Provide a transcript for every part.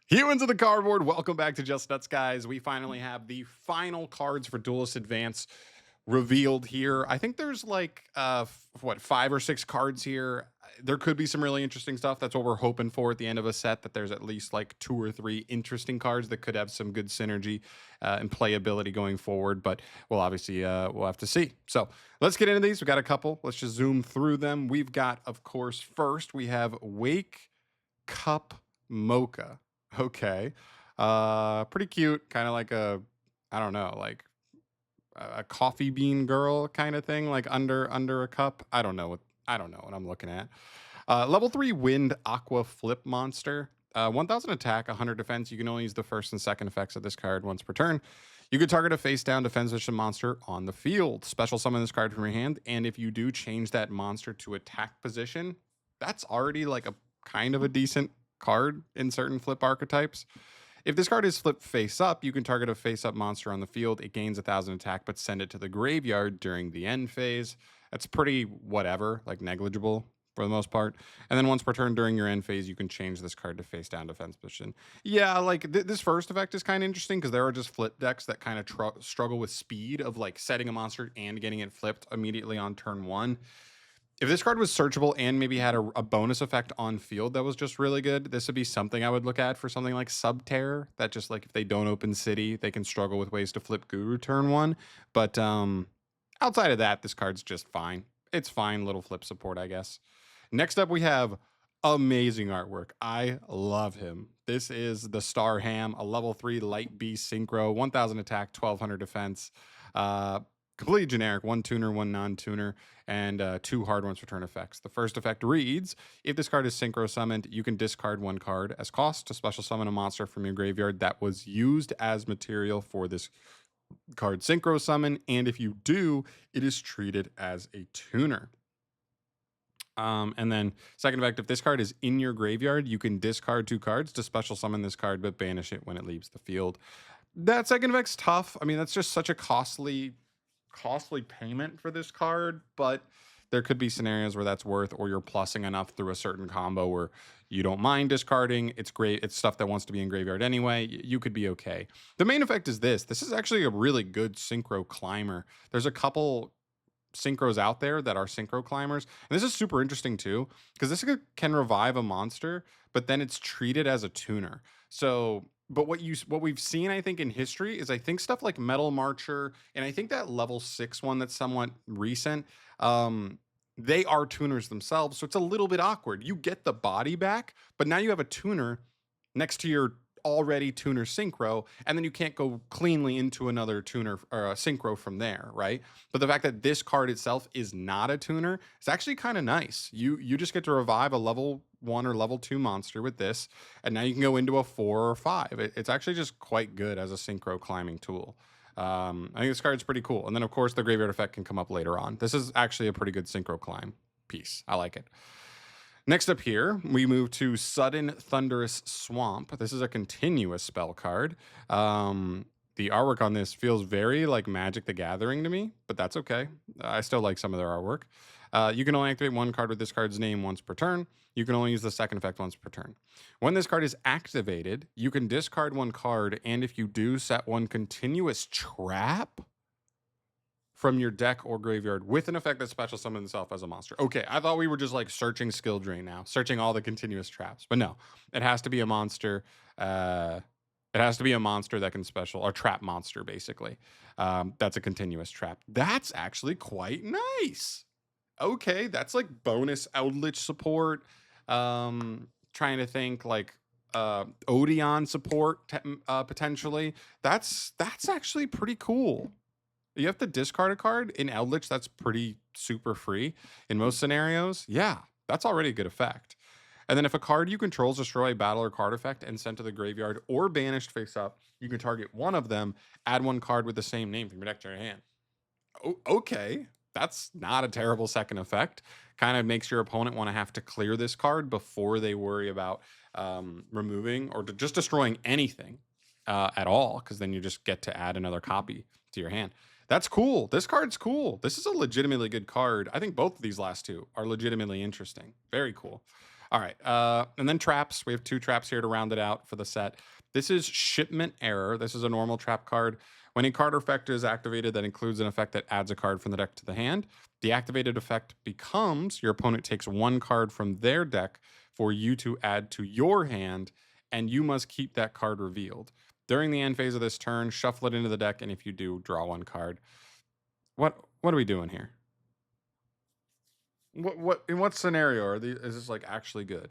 Humans of the cardboard, welcome back to Just Nuts, guys. We finally have the final cards for Duelist Advance revealed here. I think there's like what, 5 or 6 cards here. There could be some really interesting stuff. That's what we're hoping for at the end of a set, that there's at least like 2 or 3 interesting cards that could have some good synergy and playability going forward. But we'll obviously we'll have to see. So let's get into these. We got a couple. Let's just zoom through them. We've got, of course, first we have Cup Mocha. Okay. Pretty cute, kind of like a, I don't know, like a coffee bean girl kind of thing, like under a cup. I don't know what I'm looking at. Level 3 Wind Aqua Flip Monster. 1000 attack, 100 defense. You can only use the first and second effects of this card once per turn. You could target a face down defense position monster on the field. Special summon this card from your hand, and if you do, change that monster to attack position. That's already like a kind of a decent card in certain flip archetypes. If this card is flipped face up, you can target a face up monster on the field. It gains 1000 attack, but send it to the graveyard during the end phase. That's pretty whatever, like negligible for the most part. And then once per turn during your end phase, you can change this card to face down defense position. Yeah, like this first effect is kind of interesting because there are just flip decks that kind of struggle with speed of like setting a monster and getting it flipped immediately on turn 1. If this card was searchable and maybe had a bonus effect on field that was just really good, this would be something I would look at for something like Subterror, that just like if they don't open City, they can struggle with ways to flip Guru turn 1. But outside of that, this card's just fine. It's fine little flip support, I guess. Next up, we have amazing artwork. I love him. This is the Star Ham, a level 3 Light Beast Synchro, 1000 attack, 1200 defense. Completely generic, 1 tuner, 1 non-tuner, and 2 hard ones return effects. The first effect reads, if this card is synchro summoned, you can discard 1 card as cost to special summon a monster from your graveyard that was used as material for this card synchro summon, and if you do, it is treated as a tuner. And then second effect, if this card is in your graveyard, you can discard 2 cards to special summon this card, but banish it when it leaves the field. That second effect's tough. I mean, that's just such a costly payment for this card, but there could be scenarios where that's worth, or you're plussing enough through a certain combo where you don't mind discarding. It's great. It's stuff that wants to be in graveyard anyway. You could be okay. The main effect is this. This is actually a really good synchro climber. There's a couple synchros out there that are synchro climbers, and this is super interesting too because this can revive a monster, but then it's treated as a tuner. So but what we've seen, I think, in history is, I think, stuff like Metal Marcher, and I think that level 6 one that's somewhat recent, they are tuners themselves, so it's a little bit awkward. You get the body back, but now you have a tuner next to your already tuner synchro, and then you can't go cleanly into another tuner or a synchro from there, right? But the fact that this card itself is not a tuner is actually kind of nice. You just get to revive a level 1 or level 2 monster with this, and now you can go into a 4 or 5. It's actually just quite good as a synchro climbing tool. I think this card's pretty cool. And then, of course, the graveyard effect can come up later on. This is actually a pretty good synchro climb piece. I like it. Next up here, we move to Sudden Thunderous Swamp. This is a continuous spell card. The artwork on this feels very like Magic the Gathering to me, but that's okay. I still like some of their artwork. You can only activate 1 card with this card's name once per turn. You can only use the second effect once per turn. When this card is activated, you can discard 1 card, and if you do, set 1 continuous trap from your deck or graveyard with an effect that special summons itself as a monster. Okay, I thought we were just like searching skill drain now, searching all the continuous traps, but no, it has to be a monster. It has to be a monster that can special, or trap monster, basically. That's a continuous trap. That's actually quite nice. Okay, that's like bonus Eldritch support. Trying to think like Odeon support potentially. That's actually pretty cool. You have to discard a card in Eldritch. That's pretty super free in most scenarios. Yeah, that's already a good effect. And then if a card you control is destroy a battle or card effect and sent to the graveyard or banished face up, you can target one of them, add 1 card with the same name from your deck to your hand. Okay, that's not a terrible second effect. Kind of makes your opponent want to have to clear this card before they worry about removing or just destroying anything at all, because then you just get to add another copy to your hand. That's cool. This card's cool. This is a legitimately good card. I think both of these last 2 are legitimately interesting. Very cool. All right. And then traps. We have 2 traps here to round it out for the set. This is Shipment Error. This is a normal trap card. When a card or effect is activated that includes an effect that adds a card from the deck to the hand, the activated effect becomes your opponent takes 1 card from their deck for you to add to your hand, and you must keep that card revealed. During the end phase of this turn, shuffle it into the deck, and if you do, draw 1 card. What are we doing here? What in what scenario is this like actually good?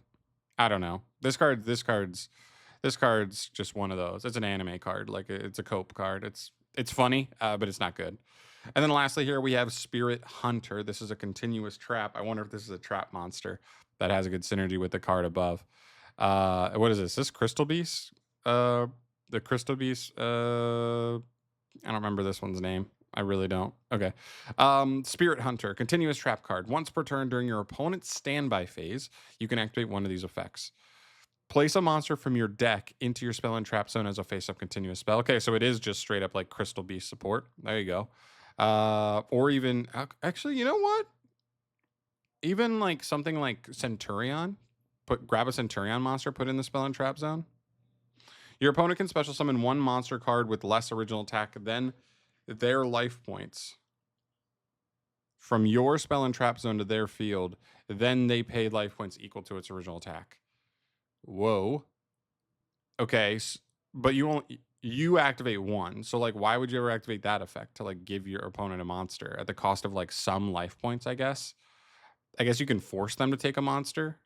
I don't know. This card's just one of those. It's an anime card, like it's a cope card. It's funny, but it's not good. And then lastly here we have Spirit Hunter. This is a continuous trap. I wonder if this is a trap monster that has a good synergy with the card above. What is this? This Crystal Beast? The Crystal Beast. I don't remember this one's name. I really don't. Okay. Spirit Hunter, continuous trap card. Once per turn during your opponent's standby phase, you can activate one of these effects. Place a monster from your deck into your spell and trap zone as a face-up continuous spell. Okay, so it is just straight up like Crystal Beast support. There you go. Or even, actually, you know what? Even like something like Centurion. Grab a Centurion monster, put it in the spell and trap zone. Your opponent can special summon 1 monster card with less original attack than their life points from your spell and trap zone to their field. Then they pay life points equal to its original attack. Whoa. Okay, but you activate 1. So like, why would you ever activate that effect to like give your opponent a monster at the cost of like some life points? I guess you can force them to take a monster.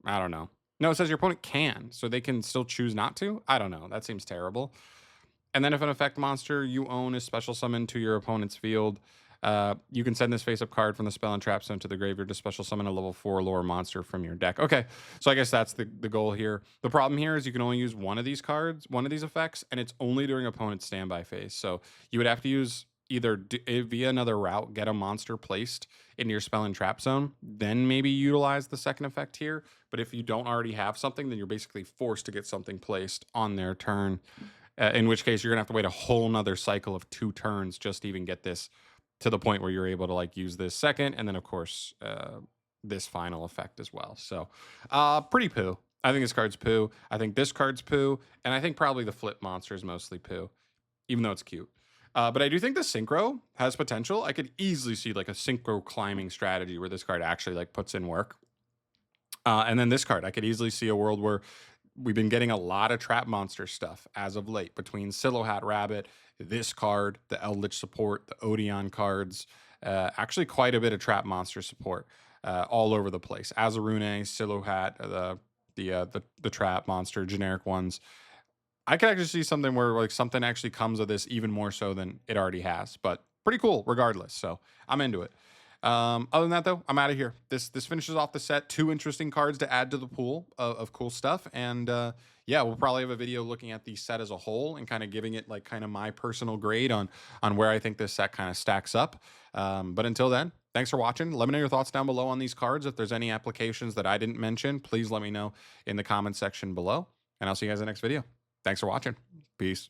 I don't know. No, it says your opponent can, so they can still choose not to. I don't know. That seems terrible. And then if an effect monster you own is special summoned to your opponent's field, you can send this face-up card from the spell and trap zone to the graveyard to special summon a level 4 lower monster from your deck. Okay, so I guess that's the goal here. The problem here is you can only use one of these cards, one of these effects, and it's only during opponent's standby phase. So you would have to use either via another route, get a monster placed in your spell and trap zone, then maybe utilize the second effect here. But if you don't already have something, then you're basically forced to get something placed on their turn. In which case you're gonna have to wait a whole nother cycle of 2 turns just to even get this to the point where you're able to like use this second, and then of course this final effect as well. So pretty poo. I think this card's poo. I think this card's poo, and I think probably the flip monster is mostly poo, even though it's cute. But I do think the synchro has potential. I could easily see like a synchro climbing strategy where this card actually like puts in work. And then this card, I could easily see a world where we've been getting a lot of trap monster stuff as of late between Silhouette Rabbit, this card, the Eldritch support, the Odeon cards, actually quite a bit of trap monster support all over the place. Azarune, Silhouette, the trap monster, generic ones. I could actually see something where like something actually comes of this even more so than it already has, but pretty cool regardless. So I'm into it. Other than that, though, I'm out of here. This finishes off the set. 2 interesting cards to add to the pool of cool stuff. And yeah, we'll probably have a video looking at the set as a whole and kind of giving it like kind of my personal grade on where I think this set kind of stacks up. But until then, thanks for watching. Let me know your thoughts down below on these cards. If there's any applications that I didn't mention, please let me know in the comment section below. And I'll see you guys in the next video. Thanks for watching. Peace.